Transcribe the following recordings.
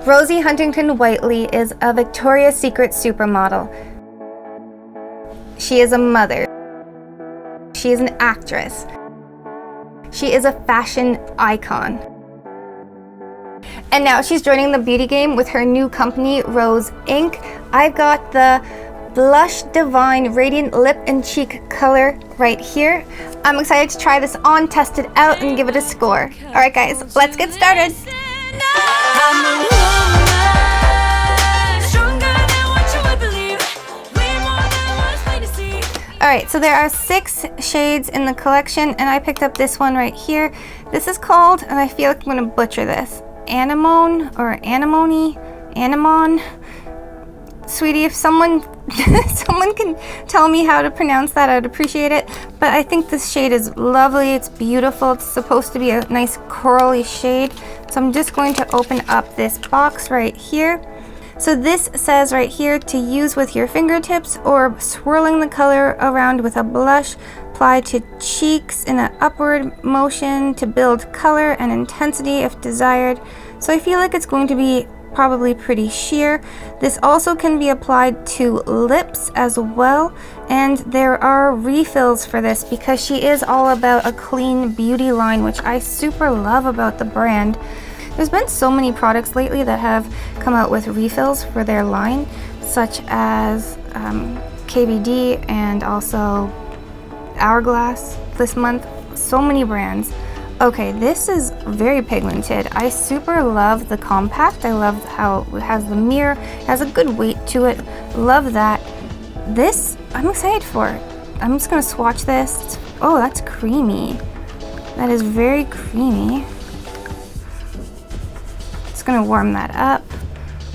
Rosie Huntington-Whiteley is a Victoria's Secret supermodel. She is a mother. She is an actress. She is a fashion icon. And now she's joining the beauty game with her new company, Rose Inc. I've got the Blush Divine Radiant Lip and Cheek color right here. I'm excited to try this on, test it out, and give it a score. Alright guys, let's get started. Alright, so there are 6 shades in the collection, and I picked up this one right here. This is called, and I feel like I'm going to butcher this, Anemone or Anemone. Sweetie, if someone can tell me how to pronounce that, I'd appreciate it. But I think this shade is lovely. It's beautiful. It's supposed to be a nice corally shade. So I'm just going to open up this box right here. So this says right here to use with your fingertips or swirling the color around with a blush. Apply to cheeks in an upward motion to build color and intensity if desired. So I feel like it's going to be probably pretty sheer. This also can be applied to lips as well, and there are refills for this because she is all about a clean beauty line, which I super love about the brand. There's been so many products lately that have come out with refills for their line, such as KVD and also Hourglass this month. So many brands. Okay, this is very pigmented. I super love the compact. I love how it has the mirror, it has a good weight to it. Love that. This, I'm excited for it. I'm just gonna swatch this. Oh, that's creamy. That is very creamy. Just gonna warm that up.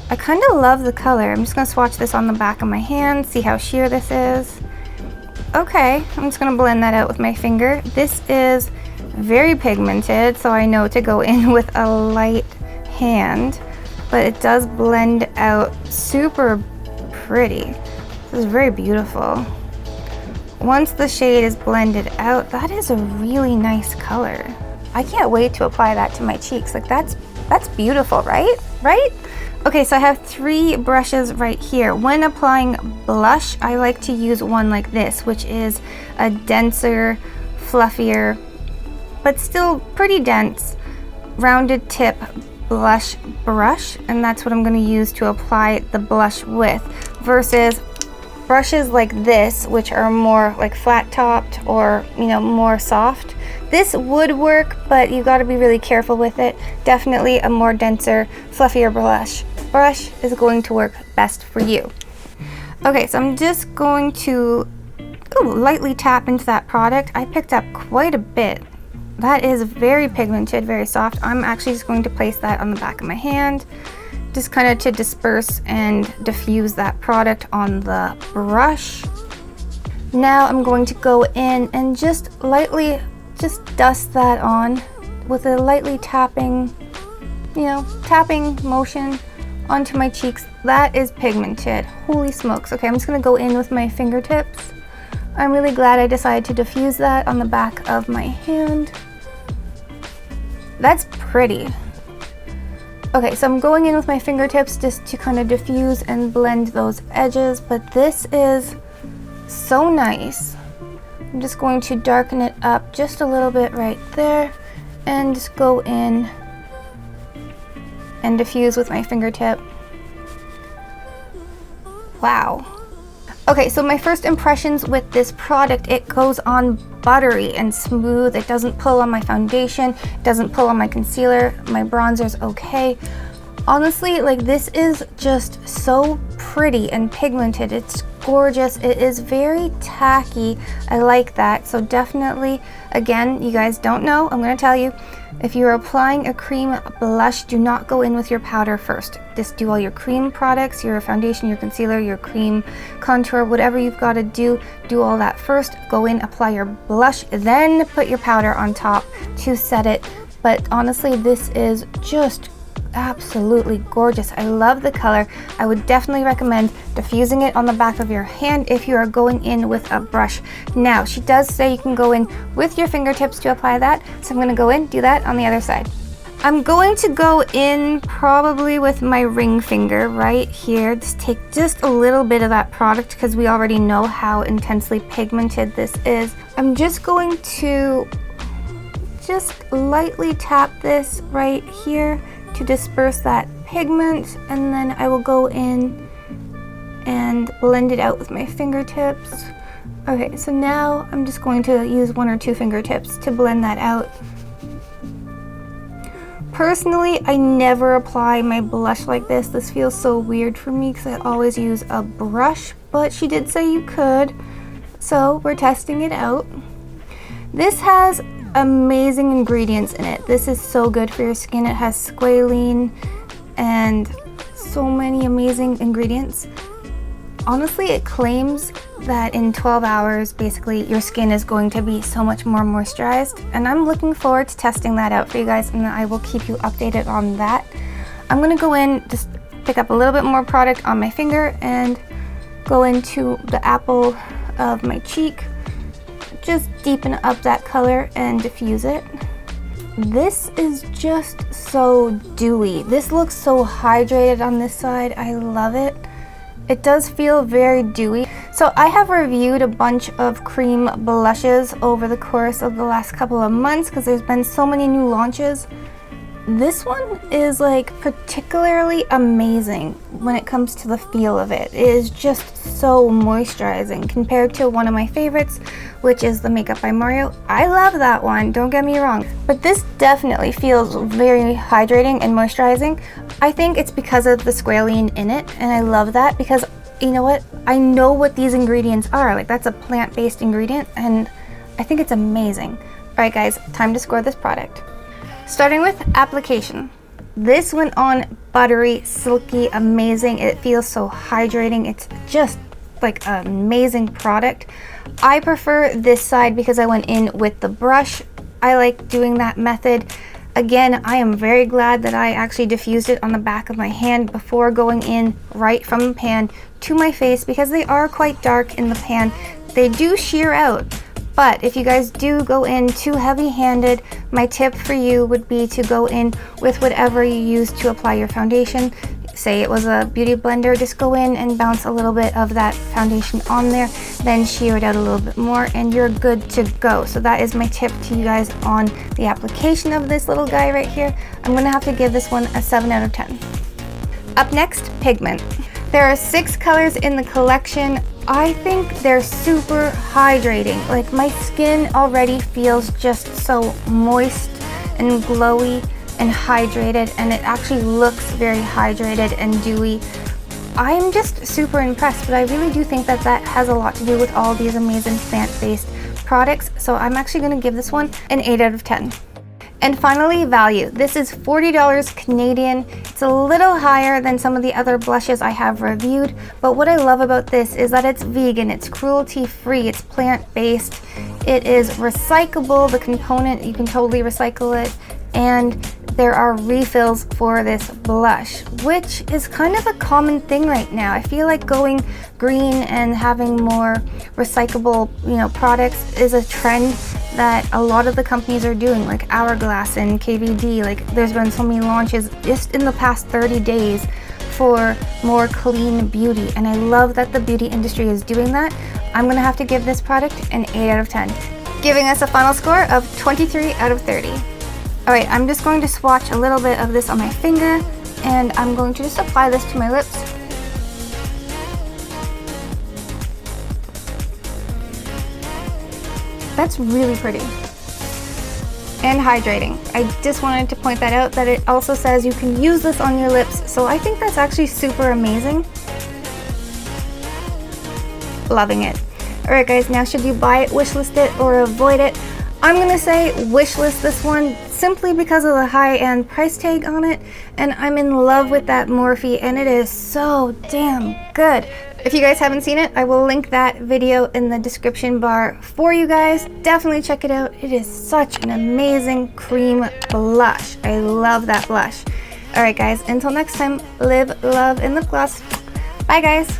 I kind of love the color. I'm just gonna swatch this on the back of my hand, see how sheer this is. Okay, I'm just gonna blend that out with my finger. This is very pigmented, so I know to go in with a light hand, but it does blend out super pretty. This is very beautiful. Once the shade is blended out, that is a really nice color. I can't wait to apply that to my cheeks. Like that's beautiful, right? Okay, so I have 3 brushes right here. When applying blush, I like to use one like this, which is a denser, fluffier, but still pretty dense, rounded tip blush brush, and that's what I'm going to use to apply the blush with, versus brushes like this, which are more like flat topped or, you know, more soft. This would work, but you got to be really careful with it. Definitely a more denser, fluffier brush is going to work best for you. Okay, so I'm just going to lightly tap into that product. I picked up quite a bit. That is very pigmented, very soft. I'm actually just going to place that on the back of my hand, just kind of to disperse and diffuse that product on the brush. Now I'm going to go in and just lightly dust that on with a lightly tapping motion onto my cheeks. That is pigmented. Holy smokes. Okay, I'm just gonna go in with my fingertips. I'm really glad I decided to diffuse that on the back of my hand. That's pretty. Okay, so I'm going in with my fingertips just to kind of diffuse and blend those edges, but this is so nice. I'm just going to darken it up just a little bit right there and just go in and diffuse with my fingertip. Wow. Okay, so my first impressions with this product, it goes on buttery and smooth. It doesn't pull on my foundation, it doesn't pull on my concealer, my bronzer's okay. Honestly, like, this is just so pretty and pigmented. It's gorgeous. It is very tacky. I like that. So definitely, again, you guys don't know, I'm going to tell you, if you're applying a cream blush, do not go in with your powder first. Just do all your cream products, your foundation, your concealer, your cream, contour, whatever you've got to do all that first. Go in, apply your blush, then put your powder on top to set it. But honestly, this is just absolutely gorgeous. I love the color. I would definitely recommend diffusing it on the back of your hand if you are going in with a brush. Now, she does say you can go in with your fingertips to apply that, so I'm going to go in, do that on the other side. I'm going to go in probably with my ring finger right here. Just take just a little bit of that product because we already know how intensely pigmented this is. I'm just going to just lightly tap this right here to disperse that pigment, and then I will go in and blend it out with my fingertips. Okay, so now I'm just going to use 1 or 2 fingertips to blend that out. Personally, I never apply my blush like this. This feels so weird for me because I always use a brush, but she did say you could, so we're testing it out. This has amazing ingredients in it. This is so good for your skin. It has squalene and so many amazing ingredients. Honestly, it claims that in 12 hours, basically, your skin is going to be so much more moisturized, and I'm looking forward to testing that out for you guys, and I will keep you updated on that. I'm gonna go in, just pick up a little bit more product on my finger and go into the apple of my cheek, just deepen up that color and diffuse it. This is just so dewy. This looks so hydrated on this side. I love it. It does feel very dewy. So I have reviewed a bunch of cream blushes over the course of the last couple of months because there's been so many new launches. This one is like particularly amazing when it comes to the feel of it. It is just so moisturizing compared to one of my favorites, which is the Makeup by Mario. I love that one, don't get me wrong, but this definitely feels very hydrating and moisturizing. I think it's because of the squalene in it, and I love that because, you know what, I know what these ingredients are. Like, that's a plant-based ingredient, and I think it's amazing. All right guys, time to score this product. Starting with application. This went on buttery, silky, amazing. It feels so hydrating. It's just like an amazing product. I prefer this side because I went in with the brush. I like doing that method. Again, I am very glad that I actually diffused it on the back of my hand before going in right from the pan to my face because they are quite dark in the pan. They do sheer out. But if you guys do go in too heavy-handed, my tip for you would be to go in with whatever you use to apply your foundation. Say it was a beauty blender, just go in and bounce a little bit of that foundation on there, then shear it out a little bit more, and you're good to go. So that is my tip to you guys on the application of this little guy right here. I'm gonna have to give this one a 7 out of 10. Up next, pigment. There are 6 colors in the collection. I think they're super hydrating. Like, my skin already feels just so moist and glowy and hydrated, and it actually looks very hydrated and dewy. I'm just super impressed, but I really do think that that has a lot to do with all these amazing plant-based products. So I'm actually gonna give this one an 8 out of 10. And finally, value. This is $40 Canadian. It's a little higher than some of the other blushes I have reviewed, but what I love about this is that it's vegan, it's cruelty-free, it's plant-based, it is recyclable, the component, you can totally recycle it, and there are refills for this blush, which is kind of a common thing right now. I feel like going green and having more recyclable, products is a trend that a lot of the companies are doing, like Hourglass and KVD. Like, there's been so many launches just in the past 30 days for more clean beauty, and I love that the beauty industry is doing that. I'm gonna have to give this product an 8 out of 10, giving us a final score of 23 out of 30. All right, I'm just going to swatch a little bit of this on my finger, and I'm going to just apply this to my lips. That's really pretty and hydrating. I just wanted to point that out, that it also says you can use this on your lips, so I think that's actually super amazing. Loving it. All right guys, now should you buy it, wishlist it, or avoid it? I'm gonna say wishlist this one simply because of the high-end price tag on it, and I'm in love with that Morphe, and it is so damn good. If you guys haven't seen it, I will link that video in the description bar for you guys. Definitely check it out. It is such an amazing cream blush. I love that blush. All right guys, until next time, live, love, and lip gloss. Bye guys.